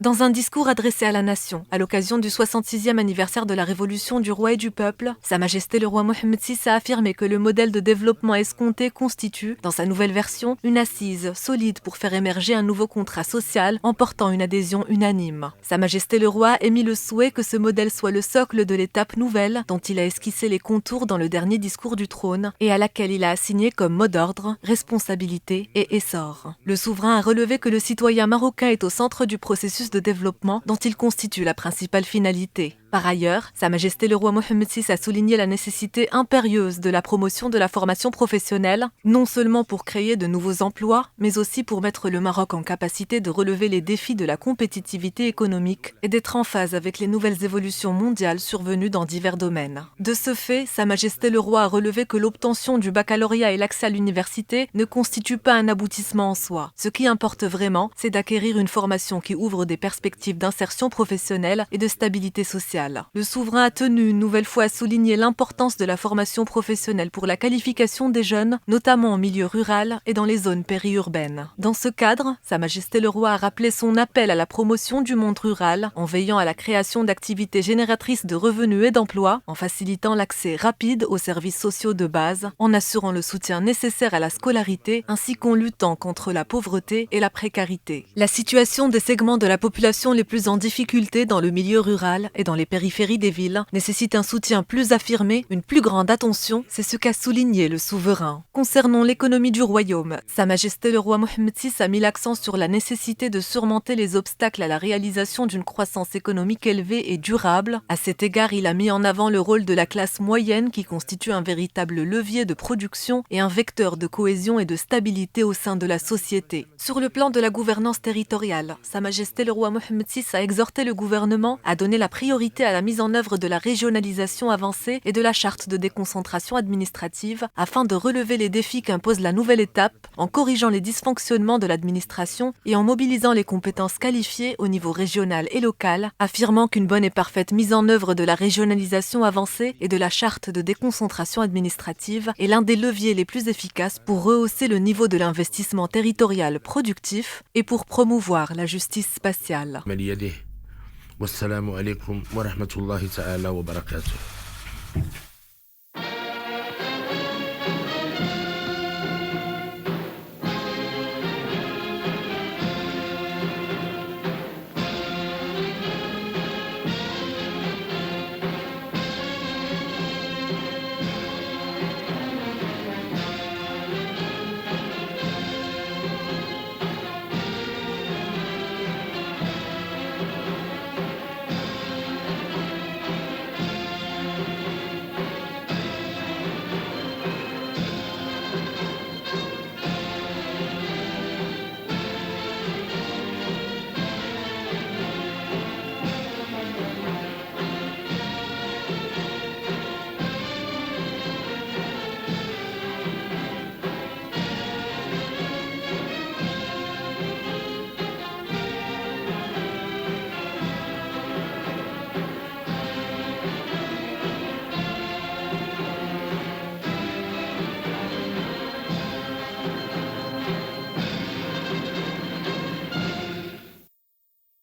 Dans un discours adressé à la nation, à l'occasion du 66e anniversaire de la Révolution du roi et du peuple, Sa Majesté le roi Mohammed VI a affirmé que le modèle de développement escompté constitue, dans sa nouvelle version, une assise solide pour faire émerger un nouveau contrat social emportant une adhésion unanime. Sa Majesté le roi émit le souhait que ce modèle soit le socle de l'étape nouvelle dont il a esquissé les contours dans le dernier discours du trône et à laquelle il a assigné comme mot d'ordre, responsabilité et essor. Le souverain a relevé que le citoyen marocain est au centre du processus de développement dont il constitue la principale finalité. Par ailleurs, Sa Majesté le roi Mohammed VI a souligné la nécessité impérieuse de la promotion de la formation professionnelle, non seulement pour créer de nouveaux emplois, mais aussi pour mettre le Maroc en capacité de relever les défis de la compétitivité économique et d'être en phase avec les nouvelles évolutions mondiales survenues dans divers domaines. De ce fait, Sa Majesté le roi a relevé que l'obtention du baccalauréat et l'accès à l'université ne constituent pas un aboutissement en soi. Ce qui importe vraiment, c'est d'acquérir une formation qui ouvre des perspectives d'insertion professionnelle et de stabilité sociale. Le souverain a tenu une nouvelle fois à souligner l'importance de la formation professionnelle pour la qualification des jeunes, notamment en milieu rural et dans les zones périurbaines. Dans ce cadre, Sa Majesté le roi a rappelé son appel à la promotion du monde rural en veillant à la création d'activités génératrices de revenus et d'emplois, en facilitant l'accès rapide aux services sociaux de base, en assurant le soutien nécessaire à la scolarité ainsi qu'en luttant contre la pauvreté et la précarité. La situation des segments de la population les plus en difficulté dans le milieu rural et dans les périphéries des villes nécessite un soutien plus affirmé, une plus grande attention, c'est ce qu'a souligné le souverain. Concernant l'économie du royaume, Sa Majesté le roi Mohammed VI a mis l'accent sur la nécessité de surmonter les obstacles à la réalisation d'une croissance économique élevée et durable. À cet égard, il a mis en avant le rôle de la classe moyenne qui constitue un véritable levier de production et un vecteur de cohésion et de stabilité au sein de la société. Sur le plan de la gouvernance territoriale, Sa Majesté le roi Mohammed VI a exhorté le gouvernement à donner la priorité à la mise en œuvre de la régionalisation avancée et de la charte de déconcentration administrative afin de relever les défis qu'impose la nouvelle étape en corrigeant les dysfonctionnements de l'administration et en mobilisant les compétences qualifiées au niveau régional et local, affirmant qu'une bonne et parfaite mise en œuvre de la régionalisation avancée et de la charte de déconcentration administrative est l'un des leviers les plus efficaces pour rehausser le niveau de l'investissement territorial productif et pour promouvoir la justice spatiale. والسلام عليكم ورحمة الله تعالى وبركاته.